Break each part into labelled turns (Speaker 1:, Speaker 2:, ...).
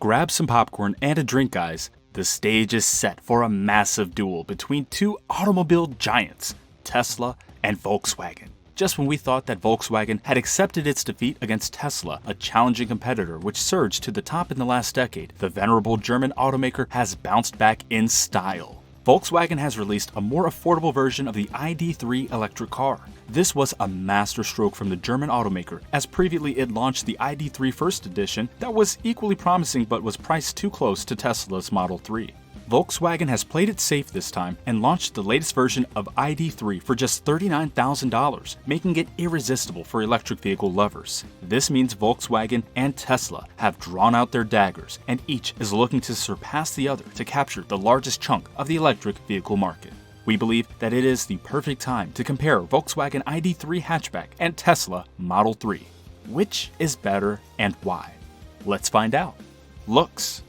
Speaker 1: Grab some popcorn and a drink, guys. The stage is set for a massive duel between two automobile giants, Tesla and Volkswagen. Just when we thought that Volkswagen had accepted its defeat against Tesla, a challenging competitor which surged to the top in the last decade, the venerable German automaker has bounced back in style. Volkswagen has released a more affordable version of the ID.3 electric car. This was a masterstroke from the German automaker, as previously it launched the ID.3 First Edition that was equally promising but was priced too close to Tesla's Model 3. Volkswagen has played it safe this time and launched the latest version of ID.3 for just $39,000, making it irresistible for electric vehicle lovers. This means Volkswagen and Tesla have drawn out their daggers, and each is looking to surpass the other to capture the largest chunk of the electric vehicle market. We believe that it is the perfect time to compare Volkswagen ID.3 hatchback and Tesla Model 3. Which is better and why? Let's find out. Looks.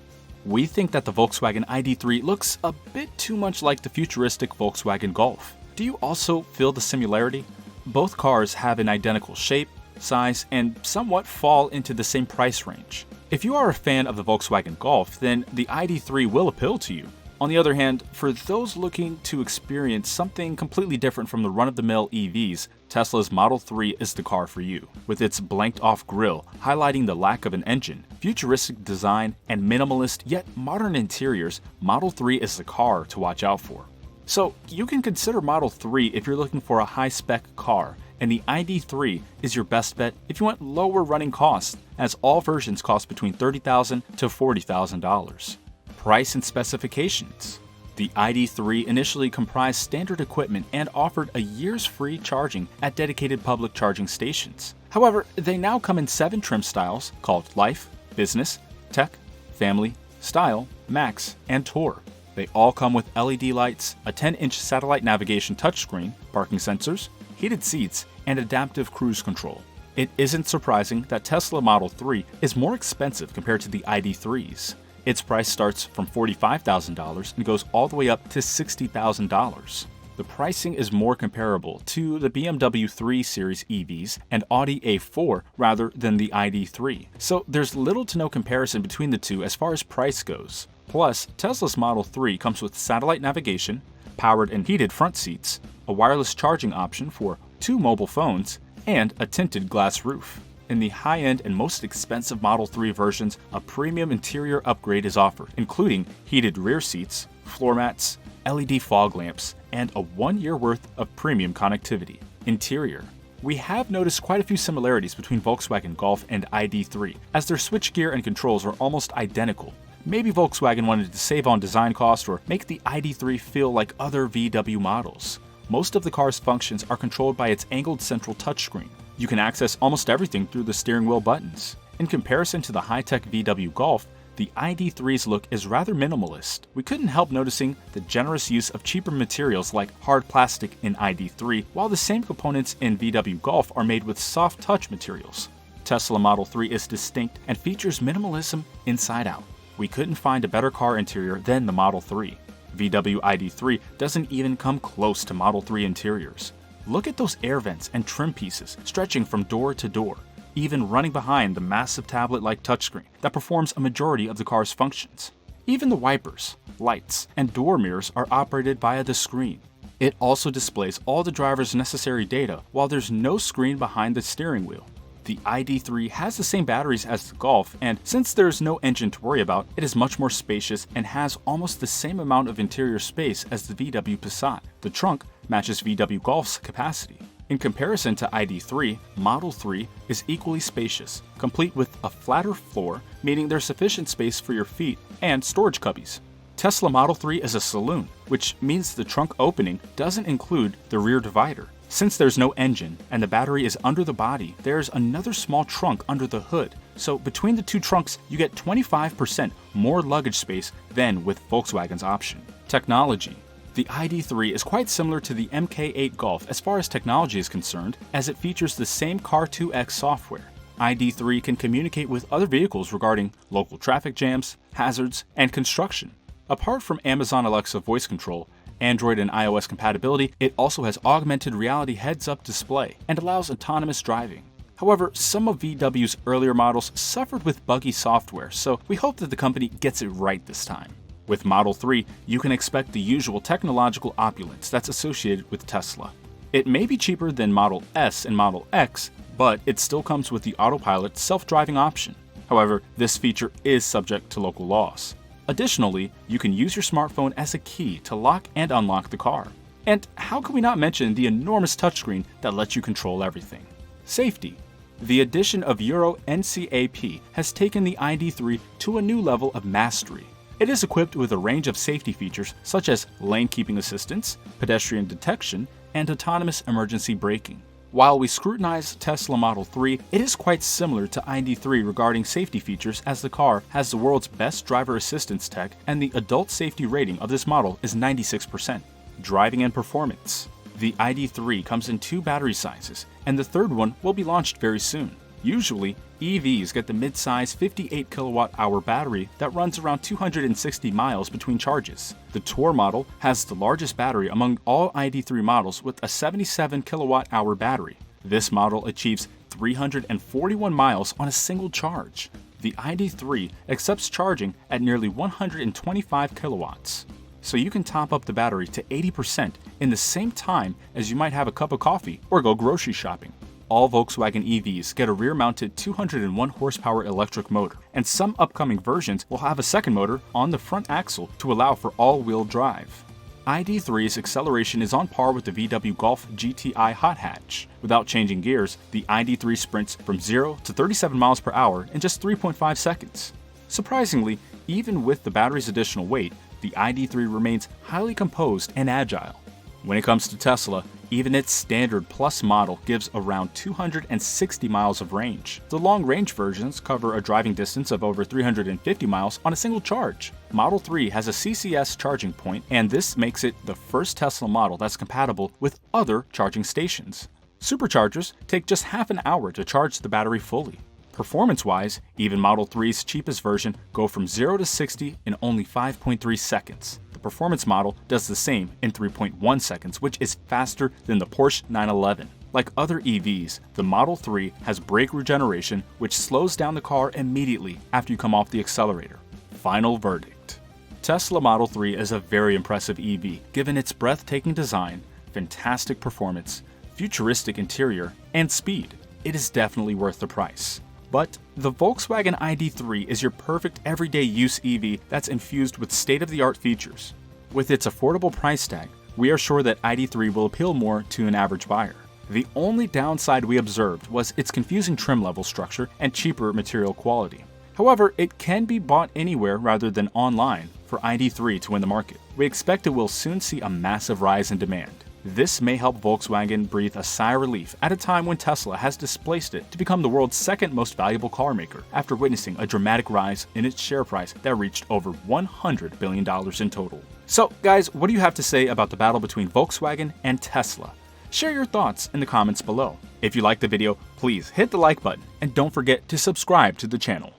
Speaker 1: We think that the Volkswagen ID.3 looks a bit too much like the futuristic Volkswagen Golf. Do you also feel the similarity? Both cars have an identical shape, size, and somewhat fall into the same price range. If you are a fan of the Volkswagen Golf, then the ID.3 will appeal to you. On the other hand, for those looking to experience something completely different from the run-of-the-mill EVs, Tesla's Model 3 is the car for you. With its blanked-off grille highlighting the lack of an engine, futuristic design, and minimalist yet modern interiors, Model 3 is the car to watch out for. So you can consider Model 3 if you're looking for a high-spec car, and the ID.3 is your best bet if you want lower running costs, as all versions cost between $30,000 to $40,000. Price and specifications. The ID.3 initially comprised standard equipment and offered a year's free charging at dedicated public charging stations. However, they now come in 7 trim styles called Life, Business, Tech, Family, Style, Max, and Tour. They all come with LED lights, a 10-inch satellite navigation touchscreen, parking sensors, heated seats, and adaptive cruise control. It isn't surprising that Tesla Model 3 is more expensive compared to the ID.3s. Its price starts from $45,000 and goes all the way up to $60,000. The pricing is more comparable to the BMW 3 Series EVs and Audi A4 rather than the ID.3, so there's little to no comparison between the two as far as price goes. Plus, Tesla's Model 3 comes with satellite navigation, powered and heated front seats, a wireless charging option for 2 mobile phones, and a tinted glass roof. In the high-end and most expensive Model 3 versions, a premium interior upgrade is offered, including heated rear seats, floor mats, LED fog lamps, and a 1-year worth of premium connectivity. Interior. We have noticed quite a few similarities between Volkswagen Golf and ID.3, as their switchgear and controls are almost identical. Maybe Volkswagen wanted to save on design cost or make the ID.3 feel like other VW models. Most of the car's functions are controlled by its angled central touchscreen. You can access almost everything through the steering wheel buttons. In comparison to the high-tech VW Golf, the ID.3's look is rather minimalist. We couldn't help noticing the generous use of cheaper materials like hard plastic in ID.3, while the same components in VW Golf are made with soft touch materials. Tesla Model 3 is distinct and features minimalism inside out. We couldn't find a better car interior than the Model 3. VW ID.3 doesn't even come close to Model 3 interiors. Look at those air vents and trim pieces stretching from door to door, even running behind the massive tablet-like touchscreen that performs a majority of the car's functions. Even the wipers, lights, and door mirrors are operated via the screen. It also displays all the driver's necessary data while there's no screen behind the steering wheel. The ID.3 has the same batteries as the Golf, and since there's no engine to worry about, it is much more spacious and has almost the same amount of interior space as the VW Passat. The trunk matches VW Golf's capacity. In comparison to ID.3, Model 3 is equally spacious, complete with a flatter floor, meaning there's sufficient space for your feet, and storage cubbies. Tesla Model 3 is a saloon, which means the trunk opening doesn't include the rear divider. Since there's no engine and the battery is under the body, there's another small trunk under the hood. So between the two trunks, you get 25% more luggage space than with Volkswagen's option. Technology. The ID.3 is quite similar to the MK8 Golf as far as technology is concerned, as it features the same Car2X software. ID.3 can communicate with other vehicles regarding local traffic jams, hazards, and construction. Apart from Amazon Alexa voice control, Android and iOS compatibility, it also has augmented reality heads-up display and allows autonomous driving. However, some of VW's earlier models suffered with buggy software, so we hope that the company gets it right this time. With Model 3, you can expect the usual technological opulence that's associated with Tesla. It may be cheaper than Model S and Model X, but it still comes with the autopilot self-driving option. However, this feature is subject to local laws. Additionally, you can use your smartphone as a key to lock and unlock the car. And how can we not mention the enormous touchscreen that lets you control everything? Safety. The addition of Euro NCAP has taken the ID.3 to a new level of mastery. It is equipped with a range of safety features such as lane keeping assistance, pedestrian detection, and autonomous emergency braking. While we scrutinize Tesla Model 3, it is quite similar to ID.3 regarding safety features, as the car has the world's best driver assistance tech and the adult safety rating of this model is 96%. Driving and performance. The ID.3 comes in 2 battery sizes, and the third one will be launched very soon. Usually, EVs get the mid-size 58 kWh battery that runs around 260 miles between charges. The Tour model has the largest battery among all ID.3 models with a 77 kWh battery. This model achieves 341 miles on a single charge. The ID.3 accepts charging at nearly 125 kilowatts. So you can top up the battery to 80% in the same time as you might have a cup of coffee or go grocery shopping. All Volkswagen EVs get a rear-mounted 201 horsepower electric motor, and some upcoming versions will have a second motor on the front axle to allow for all-wheel drive. ID.3's acceleration is on par with the VW Golf GTI hot hatch. Without changing gears, the ID.3 sprints from 0 to 37 miles per hour in just 3.5 seconds. Surprisingly, even with the battery's additional weight, the ID.3 remains highly composed and agile. When it comes to Tesla, even its standard Plus model gives around 260 miles of range. The long-range versions cover a driving distance of over 350 miles on a single charge. Model 3 has a CCS charging point, and this makes it the first Tesla model that's compatible with other charging stations. Superchargers take just half an hour to charge the battery fully. Performance-wise, even Model 3's cheapest version go from 0 to 60 in only 5.3 seconds. The performance model does the same in 3.1 seconds, which is faster than the Porsche 911. Like other EVs, the Model 3 has brake regeneration, which slows down the car immediately after you come off the accelerator. Final verdict. Tesla Model 3 is a very impressive EV, given its breathtaking design, fantastic performance, futuristic interior, and speed. It is definitely worth the price. But the Volkswagen ID.3 is your perfect everyday use EV that's infused with state-of-the-art features. With its affordable price tag, we are sure that ID.3 will appeal more to an average buyer. The only downside we observed was its confusing trim level structure and cheaper material quality. However, it can be bought anywhere rather than online for ID.3 to win the market. We expect it will soon see a massive rise in demand. This may help Volkswagen breathe a sigh of relief at a time when Tesla has displaced it to become the world's second most valuable car maker after witnessing a dramatic rise in its share price that reached over $100 billion in total. So guys, what do you have to say about the battle between Volkswagen and Tesla? Share your thoughts in the comments below. If you liked the video, please hit the like button and don't forget to subscribe to the channel.